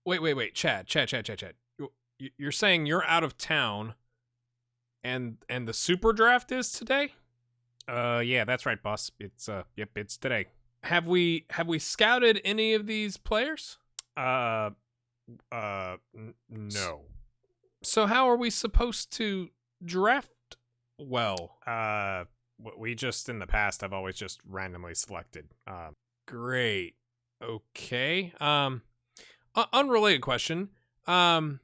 Wait. Chad. You're saying you're out of town and the super draft is today? Yeah, that's right, boss. It's it's today. Have we scouted any of these players? No. So how are we supposed to draft well? We just in the past have always just randomly selected. Great. Okay. Unrelated question. We're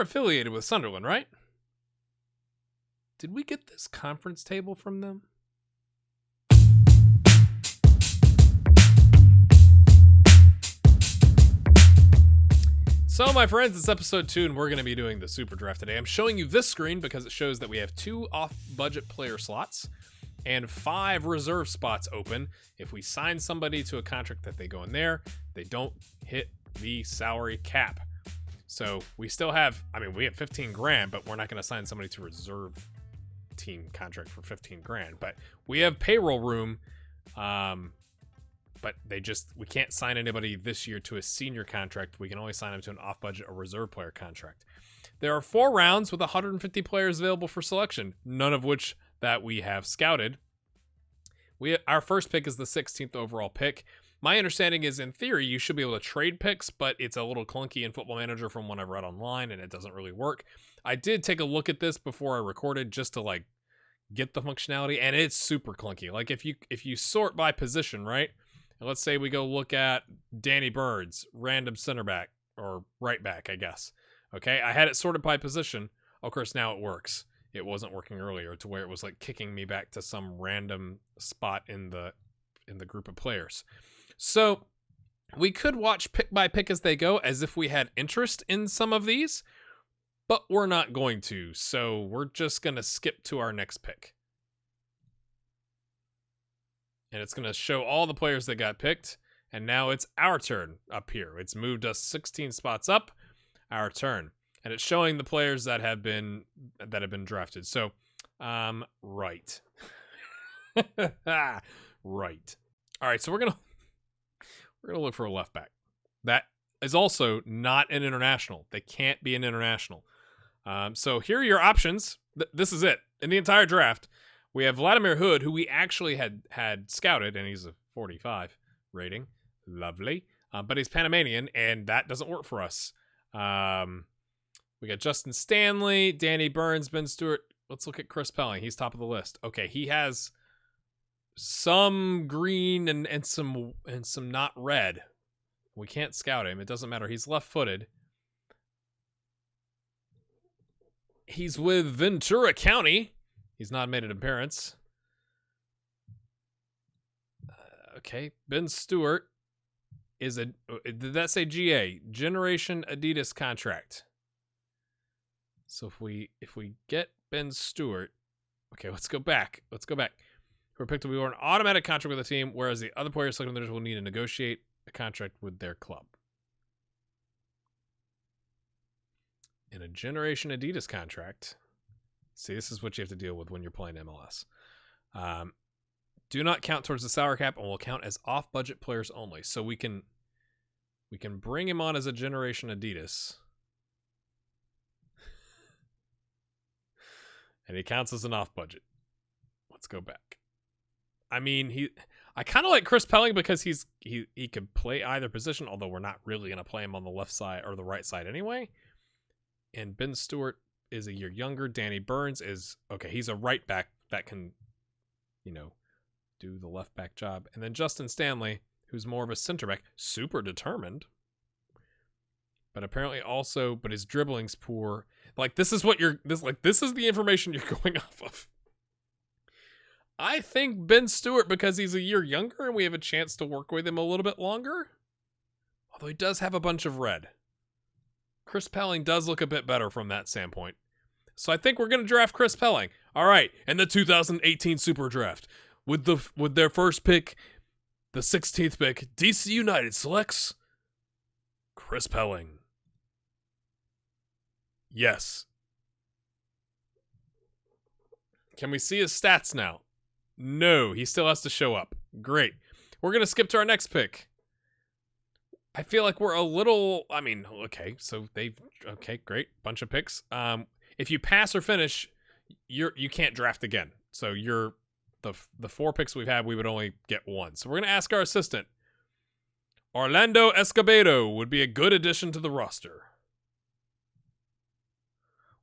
affiliated with Sunderland, right? Did we get this conference table from them? So, my friends, it's episode 2, and we're going to be doing the Super Draft today. I'm showing you this screen because it shows that we have 2 off-budget player slots and 5 reserve spots open. If we sign somebody to a contract that they go in there, they don't hit the salary cap. So, we still have, we have 15 grand, but we're not going to sign somebody to reserve team contract for 15 grand. But we have payroll room, but we can't sign anybody this year to a senior contract. We can only sign them to an off-budget or reserve player contract. There are 4 rounds with 150 players available for selection, none of which that we have scouted. Our first pick is the 16th overall pick. My understanding is, in theory, you should be able to trade picks, but it's a little clunky in Football Manager from what I've read online, and it doesn't really work. I did take a look at this before I recorded just to get the functionality, and it's super clunky. Like if you sort by position, right? And let's say we go look at Danny Burns, random center back or right back, I guess. Okay, I had it sorted by position. Of course, now it works. It wasn't working earlier to where it was kicking me back to some random spot in the group of players. So we could watch pick by pick as they go as if we had interest in some of these, but we're not going to. So we're just going to skip to our next pick. And it's going to show all the players that got picked. And now it's our turn up here. It's moved us 16 spots up. Our turn. And it's showing the players that have been drafted. So, right. Right. All right, so we're going to look for a left back. That is also not an international. They can't be an international. So here are your options. This is it. In the entire draft, we have Vladimir Hood, who we actually had scouted, and he's a 45 rating. Lovely. But he's Panamanian, and that doesn't work for us. We got Justin Stanley, Danny Burns, Ben Stewart. Let's look at Chris Pelling. He's top of the list. Okay, he has some green and some not red. We can't scout him. It doesn't matter. He's left-footed. He's with Ventura County. He's not made an appearance. Okay, Ben Stewart is did that say GA? Generation Adidas contract. So if we get Ben Stewart, okay, let's go back. We're picked up. We were an automatic contract with the team, whereas the other players selected will need to negotiate a contract with their club. In a Generation Adidas contract, see, this is what you have to deal with when you're playing MLS. Do not count towards the salary cap and will count as off-budget players only. So we can bring him on as a Generation Adidas. And he counts as an off-budget. Let's go back. I kind of like Chris Pelling because he could play either position, although we're not really going to play him on the left side or the right side anyway. And Ben Stewart is a year younger. Danny Burns he's a right back that can, do the left back job. And then Justin Stanley, who's more of a center back, super determined, but apparently but his dribbling's poor. This is the information you're going off of. I think Ben Stewart, because he's a year younger and we have a chance to work with him a little bit longer, although he does have a bunch of red. Chris Pelling does look a bit better from that standpoint. So I think we're going to draft Chris Pelling. All right, and the 2018 Super Draft. With their first pick, the 16th pick, DC United selects Chris Pelling. Yes. Can we see his stats now? No, he still has to show up. Great. We're going to skip to our next pick. I feel like we're a little. I mean, okay, so okay, great, bunch of picks. If you pass or finish, you can't draft again. So you're the 4 picks we've had, we would only get 1. So we're gonna ask our assistant. Orlando Escobedo would be a good addition to the roster.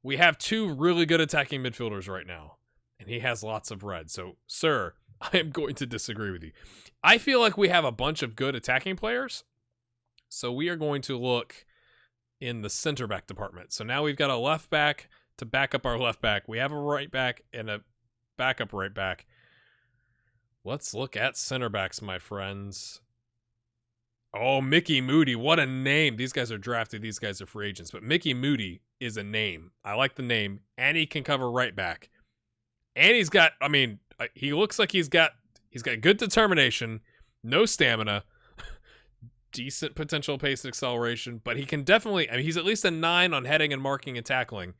We have 2 really good attacking midfielders right now, and he has lots of red. So, sir, I am going to disagree with you. I feel like we have a bunch of good attacking players, so we are going to look in the center back department. So now we've got a left back to back up our left back. We have a right back and a backup right back. Let's look at center backs, my friends. Oh, Mickey Moody. What a name. These guys are drafted. These guys are free agents. But Mickey Moody is a name. I like the name. And he can cover right back. And he's got, I mean, he looks like he's got good determination, no stamina, decent potential pace and acceleration. But he can definitely, I mean, he's at least a 9 on heading and marking and tackling.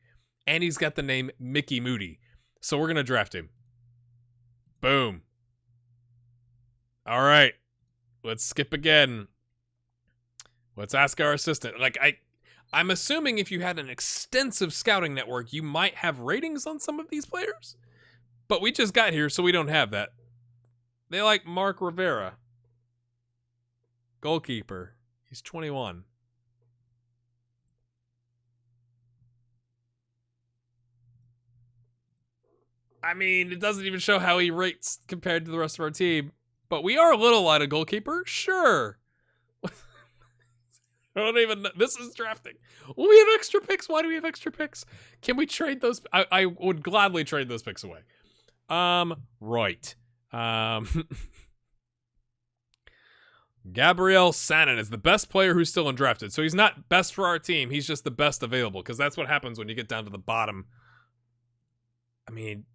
And he's got the name Mickey Moody. So we're going to draft him. Boom. All right. Let's skip again. Let's ask our assistant. Like, I'm assuming if you had an extensive scouting network, you might have ratings on some of these players. But we just got here, so we don't have that. They like Mark Rivera. Goalkeeper. He's 21. I mean, it doesn't even show how he rates compared to the rest of our team. But we are a little light of goalkeeper. Sure. I don't even know. This is drafting. Well, we have extra picks. Why do we have extra picks? Can we trade those? I would gladly trade those picks away. Right. Gabriel Sanin is the best player who's still undrafted. So he's not best for our team. He's just the best available, because that's what happens when you get down to the bottom. I mean,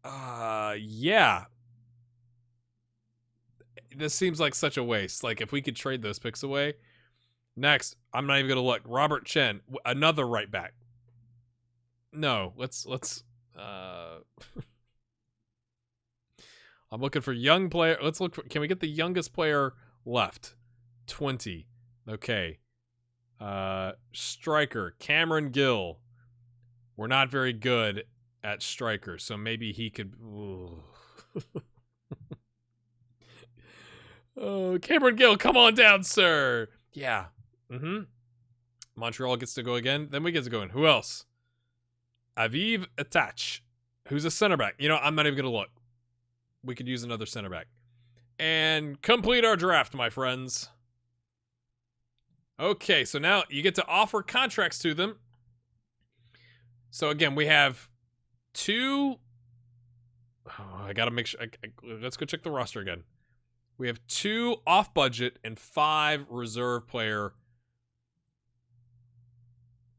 yeah. This seems like such a waste. Like, if we could trade those picks away. Next, I'm not even going to look. Robert Chen, another right back. No, let's I'm looking for young player. Let's look for, can we get the youngest player left? 20. Okay. Striker, Cameron Gill. We're not very good at striker, so maybe he could. Oh, Cameron Gill, come on down, sir. Yeah. Montreal gets to go again. Then we get to go in. Who else? Aviv Atach, who's a center back. You know, I'm not even going to look. We could use another center back. And complete our draft, my friends. Okay, so now you get to offer contracts to them. So again, we have 2. Oh, I got to make sure. Let's go check the roster again. We have 2 off budget and 5 reserve player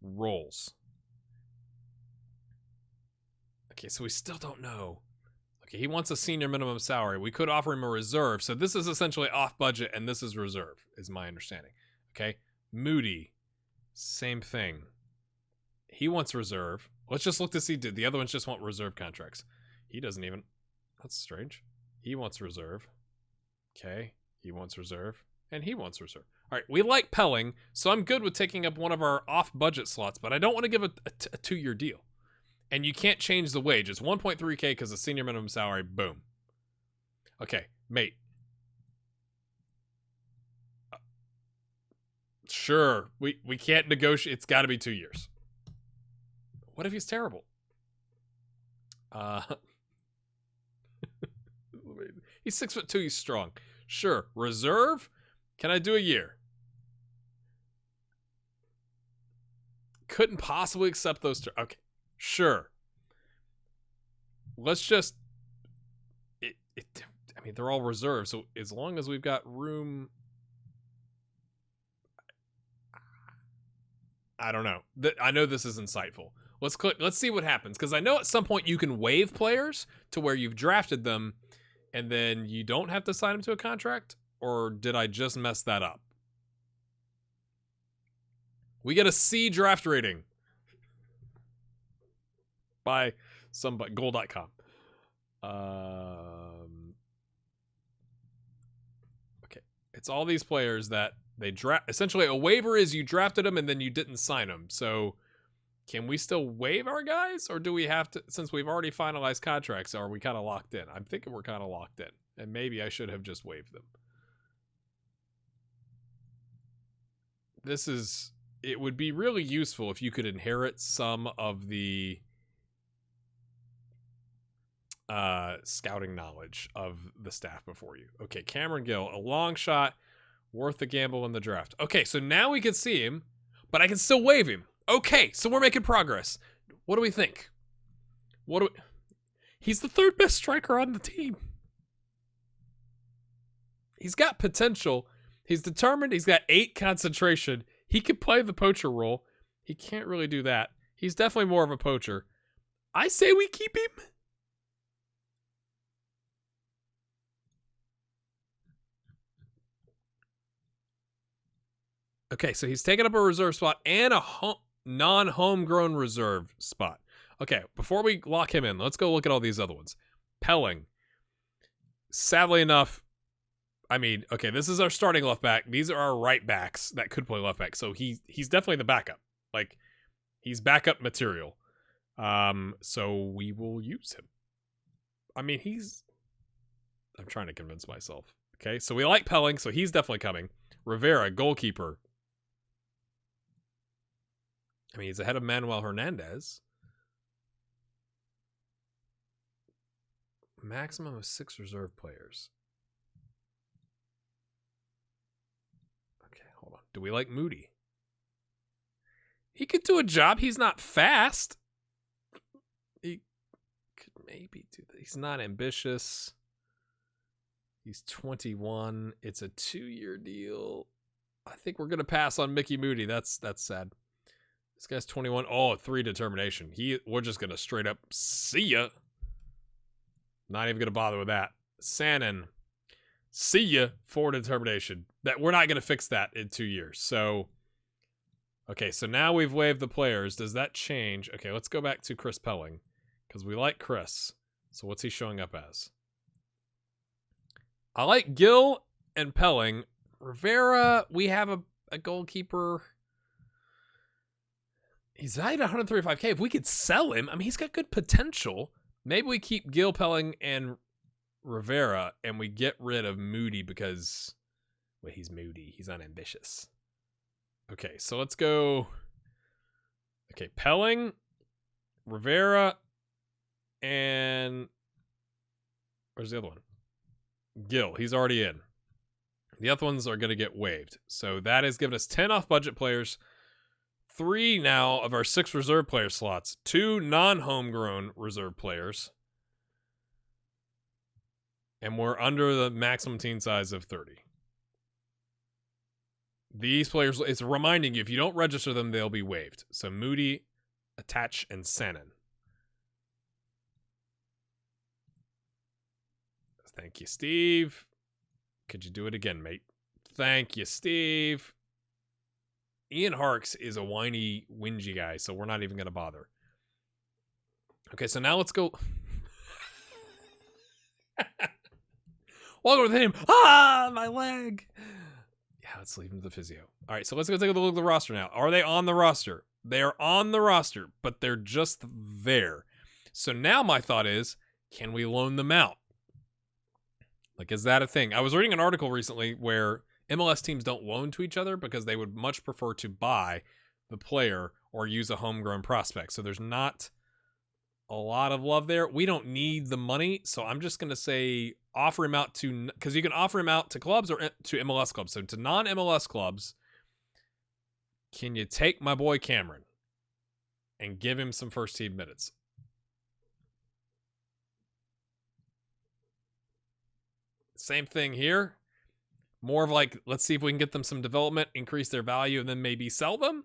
roles. Okay, so we still don't know. Okay, he wants a senior minimum salary. We could offer him a reserve. So this is essentially off budget and this is reserve, is my understanding. Okay, Moody, same thing. He wants reserve. Let's just look to see, did the other ones just want reserve contracts? He doesn't even. That's strange. He wants reserve. Okay, he wants reserve. And he wants reserve. All right, we like Pelling, so I'm good with taking up one of our off-budget slots, but I don't want to give a 2-year deal. And you can't change the wage. It's 1.3K because of senior minimum salary. Boom. Okay, mate. Sure, we can't negotiate. It's got to be 2 years. What if he's terrible? He's 6'2". He's strong. Sure, reserve. Can I do a year? Couldn't possibly accept those. Okay, sure. Let's just. I mean, they're all reserved, so as long as we've got room. I don't know. I know this is insightful. Let's click. Let's see what happens, because I know at some point you can waive players to where you've drafted them, and then you don't have to sign them to a contract. Or did I just mess that up? We get a C draft rating by somebody, goal.com. Okay. It's all these players that Essentially, a waiver is you drafted them and then you didn't sign them. So can we still waive our guys, or do we have to, since we've already finalized contracts, are we kind of locked in? I'm thinking we're kind of locked in, and maybe I should have just waived them. It would be really useful if you could inherit some of the scouting knowledge of the staff before you. Okay, Cameron Gill, a long shot, worth the gamble in the draft. Okay, so now we can see him, but I can still waive him. Okay, so we're making progress. What do we think? He's the third best striker on the team. He's got potential. He's determined. He's got 8 concentration. He can play the poacher role. He can't really do that. He's definitely more of a poacher. I say we keep him. Okay, so he's taking up a reserve spot and a non-homegrown reserve spot. Okay, before we lock him in, let's go look at all these other ones. Pelling. Sadly enough, I mean, okay, this is our starting left back. These are our right backs that could play left back. So he's definitely the backup. Like, he's backup material. So we will use him. I mean, I'm trying to convince myself. Okay, so we like Pelling, so he's definitely coming. Rivera, goalkeeper. I mean, he's ahead of Manuel Hernandez. Maximum of 6 reserve players. Okay, hold on. Do we like Moody? He could do a job. He's not fast. He could maybe do that. He's not ambitious. He's 21. It's a 2-year deal. I think we're going to pass on Mickey Moody. That's sad. This guy's 21. Oh, 3 determination. We're just going to straight up see ya. Not even going to bother with that. Sannon. See ya. 4 determination. That we're not going to fix that in 2 years. So, okay, so now we've waived the players. Does that change? Okay, let's go back to Chris Pelling, because we like Chris. So what's he showing up as? I like Gill and Pelling. Rivera, we have a goalkeeper. He's valued at 135K. If we could sell him, I mean, he's got good potential. Maybe we keep Gill, Pelling, and Rivera, and we get rid of Moody because, well, he's moody. He's unambitious. Okay, so let's go. Okay, Pelling, Rivera, and where's the other one? Gill. He's already in. The other ones are going to get waived. So that has given us 10 off-budget players. 3 now of our 6 reserve player slots. 2 non-homegrown reserve players. And we're under the maximum team size of 30. These players, it's reminding you, if you don't register them, they'll be waived. So Moody, Attach, and Sannon. Thank you, Steve. Could you do it again, mate? Thank you, Steve. Ian Harks is a whiny, whingy guy, so we're not even going to bother. Okay, so now let's go. Welcome to him. Ah, my leg. Yeah, let's leave him to the physio. All right, so let's go take a look at the roster now. Are they on the roster? They are on the roster, but they're just there. So now my thought is, can we loan them out? Like, is that a thing? I was reading an article recently where MLS teams don't loan to each other because they would much prefer to buy the player or use a homegrown prospect. So there's not a lot of love there. We don't need the money. So I'm just going to say offer him out to, because you can offer him out to clubs or to MLS clubs. So to non-MLS clubs, can you take my boy Cameron and give him some first team minutes? Same thing here. More of like, let's see if we can get them some development, increase their value, and then maybe sell them.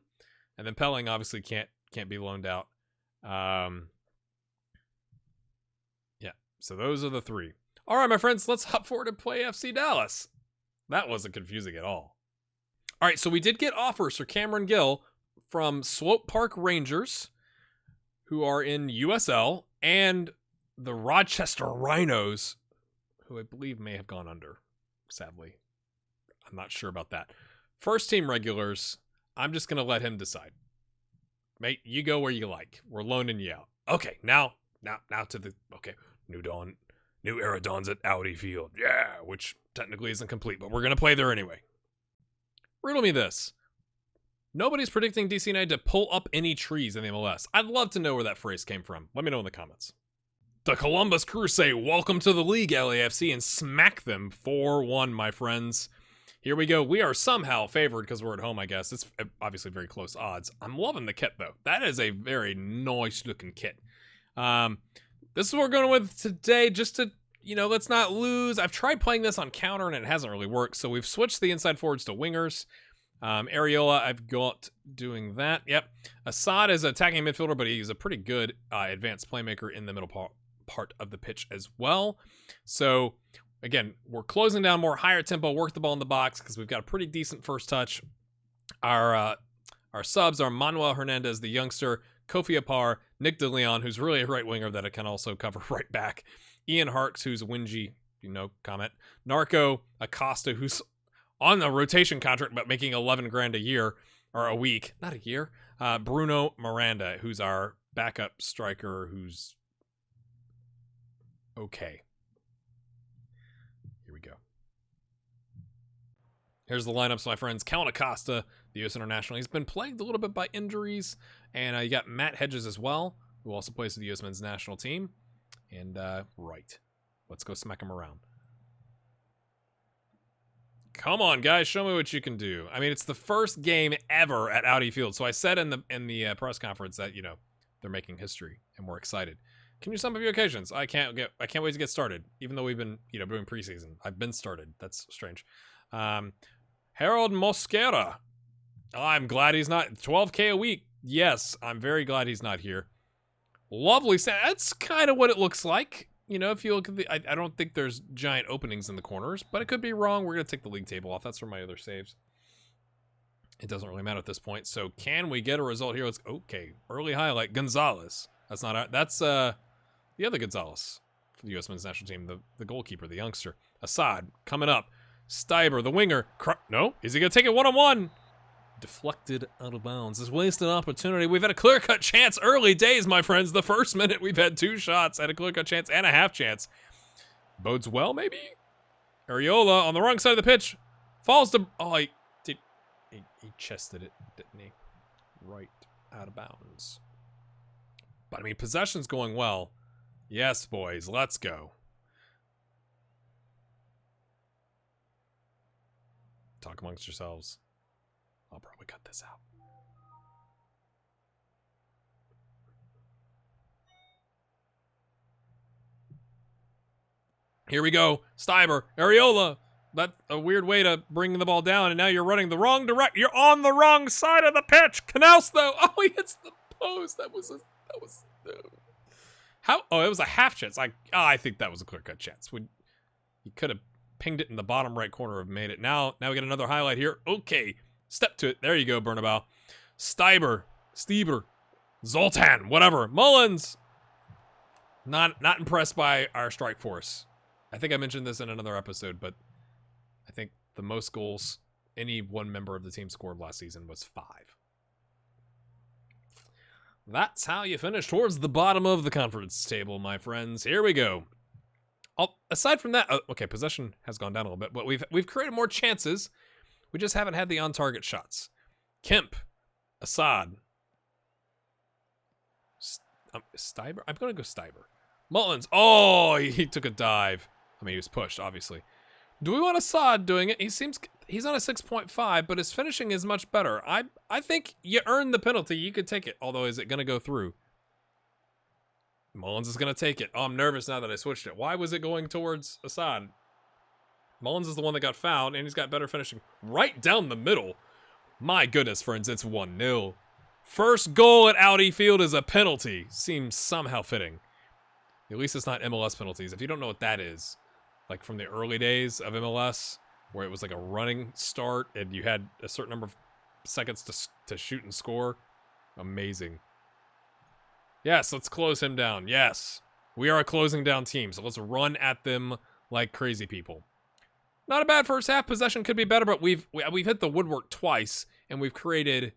And then Pelling obviously can't be loaned out. Yeah, so those are the 3. All right, my friends, let's hop forward and play FC Dallas. That wasn't confusing at all. All right, so we did get offers for Cameron Gill from Slope Park Rangers, who are in USL, and the Rochester Rhinos, who I believe may have gone under, sadly. I'm not sure about that. First team regulars, I'm just going to let him decide. Mate, you go where you like. We're loaning you out. Okay, now to the, okay, new era dawns at Audi Field. Yeah, which technically isn't complete, but we're going to play there anyway. Riddle me this. Nobody's predicting DC United to pull up any trees in the MLS. I'd love to know where that phrase came from. Let me know in the comments. The Columbus Crew say, welcome to the league, LAFC, and smack them 4-1, my friends. Here we go. We are somehow favored because we're at home, I guess. It's obviously very close odds. I'm loving the kit, though. That is a very nice-looking kit. This is what we're going with today, just to, let's not lose. I've tried playing this on counter, and it hasn't really worked, so we've switched the inside forwards to wingers. Areola, I've got doing that. Yep. Assad is an attacking midfielder, but he's a pretty good advanced playmaker in the middle part of the pitch as well. So, again, we're closing down more higher tempo, work the ball in the box because we've got a pretty decent first touch. Our subs are Manuel Hernandez, the youngster, Kofi Apar, Nick DeLeon, who's really a right winger that I can also cover right back, Ian Harks, who's a Wingy, comment, Narco, Acosta, who's on the rotation contract, but making 11 grand a year, or a week, not a year. Bruno Miranda, who's our backup striker, who's okay. Here we go. Here's the lineups, my friends. Calvin Acosta, the U.S. international. He's been plagued a little bit by injuries, and you got Matt Hedges as well, who also plays for the U.S. men's national team. And, right. Let's go smack him around. Come on, guys, show me what you can do. I mean, it's the first game ever at Audi Field. So I said in the press conference that, they're making history and we're excited. Can you sum up your occasions? I can't wait to get started, even though we've been, doing preseason. I've been started. That's strange. Harold Mosquera. I'm glad he's not 12K a week. Yes, I'm very glad he's not here. Lovely. That's kind of what it looks like. If you look at I don't think there's giant openings in the corners, but it could be wrong. We're going to take the league table off. That's from my other saves. It doesn't really matter at this point. So can we get a result here? Okay. Early highlight. Gonzalez. That's the other Gonzalez for the U.S. men's national team. The goalkeeper, the youngster. Assad coming up. Steiber, the winger. No? Is he going to take it one-on-one? Deflected out of bounds. This wasted opportunity. We've had a clear-cut chance early days, my friends. The first minute, we've had 2 shots, had a clear-cut chance and a half chance. Bodes well, maybe? Areola on the wrong side of the pitch. Falls to... Oh, he chested it, didn't he? Right out of bounds. But, I mean, possession's going well. Yes, boys, let's go. Talk amongst yourselves. I'll probably cut this out. Here we go. Steiber, Areola. That's a weird way to bring the ball down, and now you're running the wrong direction. You're on the wrong side of the pitch. Knaus, though. Oh, he hits the post. It was a half chance. I think that was a clear-cut chance. You could have pinged it in the bottom right corner and made it. Now we get another highlight here. Okay. Step to it. There you go, Bernabeu. Steiber, Zoltan, whatever. Mullins. Not impressed by our strike force. I think I mentioned this in another episode, but I think the most goals any one member of the team scored last season was 5. That's how you finish towards the bottom of the conference table, my friends. Here we go. Aside from that, okay, possession has gone down a little bit, but we've created more chances. We just haven't had the on-target shots. Kemp. Assad. Steiber? I'm going to go Steiber. Mullins. Oh, he took a dive. I mean, he was pushed, obviously. Do we want Assad doing it? He's on a 6.5, but his finishing is much better. I think you earned the penalty. You could take it. Although, is it going to go through? Mullins is going to take it. Oh, I'm nervous now that I switched it. Why was it going towards Assad? Mullins is the one that got fouled, and he's got better finishing right down the middle. My goodness, friends, it's 1-0. First goal at Audi Field is a penalty. Seems somehow fitting. At least it's not MLS penalties. If you don't know what that is, like from the early days of MLS, where it was like a running start, and you had a certain number of seconds to shoot and score. Amazing. Yes, let's close him down. Yes, we are a closing down team, so let's run at them like crazy people. Not a bad first half. Possession could be better, but we've hit the woodwork twice, and we've created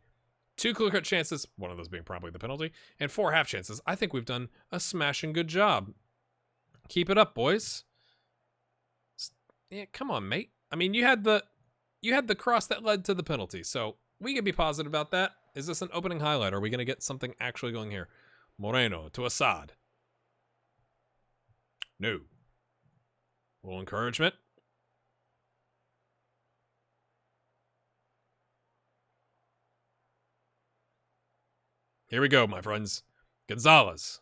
2 clear-cut chances, one of those being probably the penalty, and 4 half chances. I think we've done a smashing good job. Keep it up, boys. Yeah, come on, mate. I mean, you had the cross that led to the penalty, so we can be positive about that. Is this an opening highlight? Are we going to get something actually going here? Moreno to Assad. No. A little encouragement. Here we go, my friends. Gonzalez.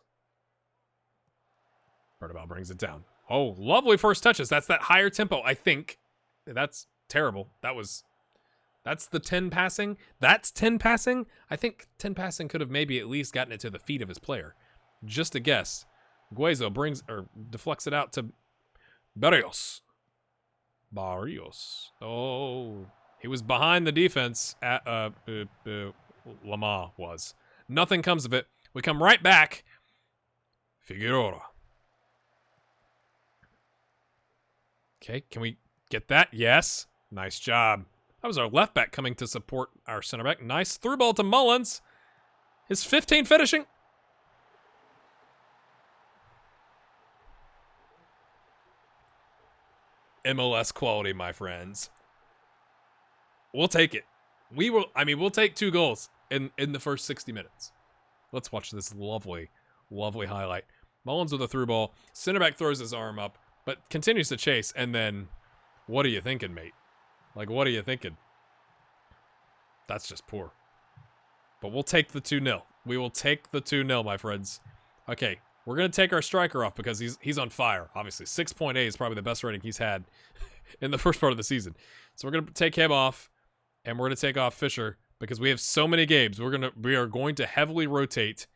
Bernabout brings it down. Oh, lovely first touches. That's that higher tempo, I think. That's terrible. That's the 10 passing. That's 10 passing. I think 10 passing could have maybe at least gotten it to the feet of his player. Just a guess. Guezo deflects it out to Barrios. Oh, he was behind the defense at Lamar was. Nothing comes of it. We come right back. Figueroa. Okay, can we get that? Yes. Nice job. That was our left back coming to support our center back. Nice through ball to Mullins. His 15 finishing. MLS quality, my friends. We'll take it. We'll take 2 goals in the first 60 minutes. Let's watch this lovely, lovely highlight. Mullins with a through ball. Center back throws his arm up, but continues to chase. And then, what are you thinking, mate? Like, what are you thinking? That's just poor. But we'll take the 2-0. We will take the 2-0, my friends. Okay, we're going to take our striker off because he's on fire, obviously. 6.8 is probably the best rating he's had in the first part of the season. So we're going to take him off, and we're going to take off Fisher because we have so many games. We are going to heavily rotate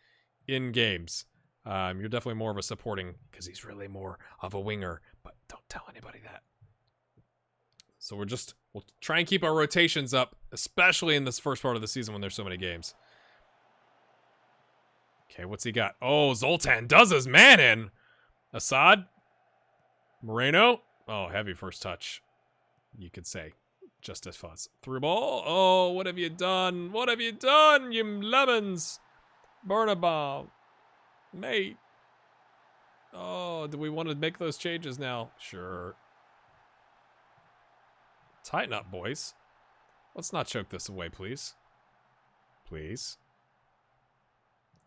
in games. You're definitely more of a supporting because he's really more of a winger, but don't tell anybody that. So we'll try and keep our rotations up, especially in this first part of the season when there's so many games. Okay, what's he got? Oh, Zoltan does his man in. Assad. Moreno. Oh, heavy first touch. You could say. Just as fuzz. Through ball. Oh, what have you done? What have you done, you lemons? Bernabout. Mate. Oh, do we want to make those changes now? Sure. Tighten up, boys. Let's not choke this away, please. Please.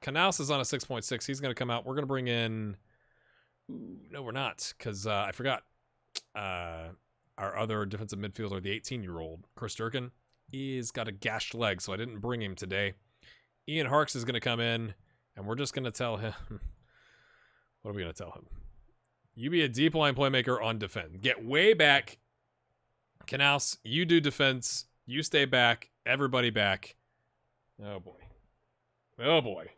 Canals is on a 6.6. He's going to come out. We're going to bring in... Ooh, no, we're not, because I forgot. Our other defensive midfielder, the 18-year-old, Chris Durkin, he's got a gashed leg, so I didn't bring him today. Ian Harks is going to come in, and we're just going to tell him... What are we going to tell him? You be a deep line playmaker on defense. Get way back. Canals, you do defense. You stay back. Everybody back. Oh, boy. Oh, boy.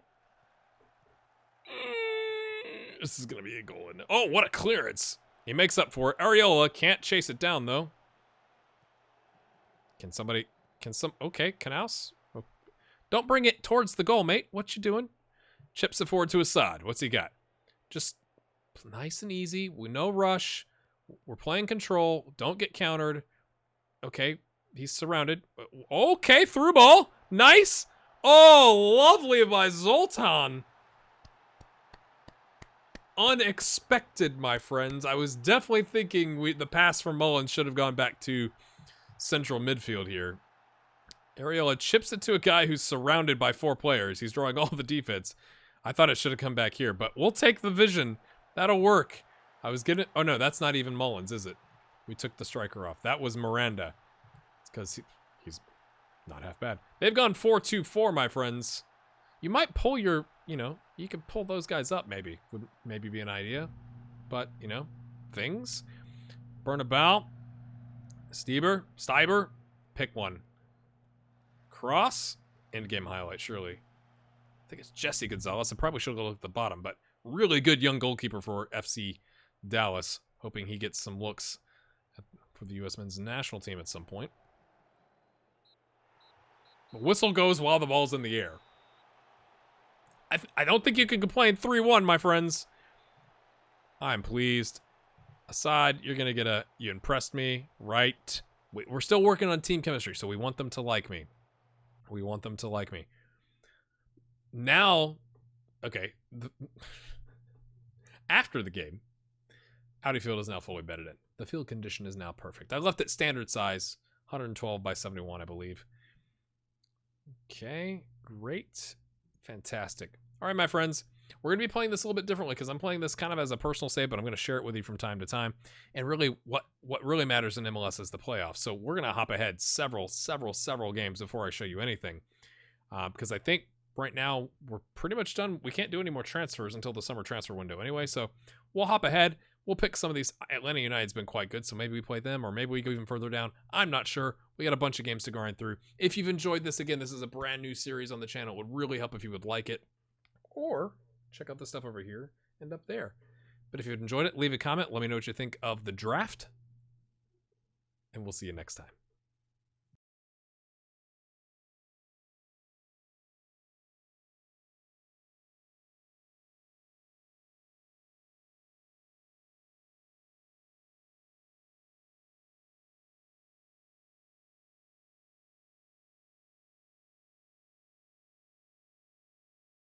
This is going to be a goal, isn't it? Oh, what a clearance. He makes up for it. Areola can't chase it down, though. Okay, Canals. Oh. Don't bring it towards the goal, mate. What you doing? Chips it forward to Assad. What's he got? Just nice and easy. No rush. We're playing control. Don't get countered. Okay, he's surrounded. Okay, through ball. Nice. Oh, lovely by Zoltan. Unexpected, my friends. I was definitely thinking the pass from Mullins should have gone back to central midfield here. Areola chips it to a guy who's surrounded by 4 players. He's drawing all the defense. I thought it should have come back here, but we'll take the vision. That'll work. I was getting... Oh, no, that's not even Mullins, is it? We took the striker off. That was Miranda. It's because he's not half bad. They've gone 4-2-4, my friends. You might pull your... you could pull those guys up, maybe. Would maybe be an idea. But, things. Bernabout. Stieber. Pick one. Cross. End game highlight, surely. I think it's Jesse Gonzalez. I probably should have looked at the bottom, but really good young goalkeeper for FC Dallas. Hoping he gets some looks for the U.S. men's national team at some point. The whistle goes while the ball's in the air. I don't think you can complain. 3-1, my friends. I'm pleased. aside, you're going to get you impressed me, right? We're still working on team chemistry, so we want them to like me. We want them to like me. Now, okay. After the game, Audi Field is now fully bedded in. The field condition is now perfect. I left it standard size, 112 by 71, I believe. Okay, great. Fantastic. All right, my friends. We're going to be playing this a little bit differently because I'm playing this kind of as a personal save, but I'm going to share it with you from time to time. And really, what really matters in MLS is the playoffs. So we're going to hop ahead several games before I show you anything. Because I think right now we're pretty much done. We can't do any more transfers until the summer transfer window anyway. So we'll hop ahead. We'll pick some of these. Atlanta United's been quite good, so maybe we play them, or maybe we go even further down. I'm not sure. We got a bunch of games to grind through. If you've enjoyed this, again, this is a brand new series on the channel. It would really help if you would like it. Or check out the stuff over here and up there. But if you've enjoyed it, leave a comment. Let me know what you think of the draft. And we'll see you next time.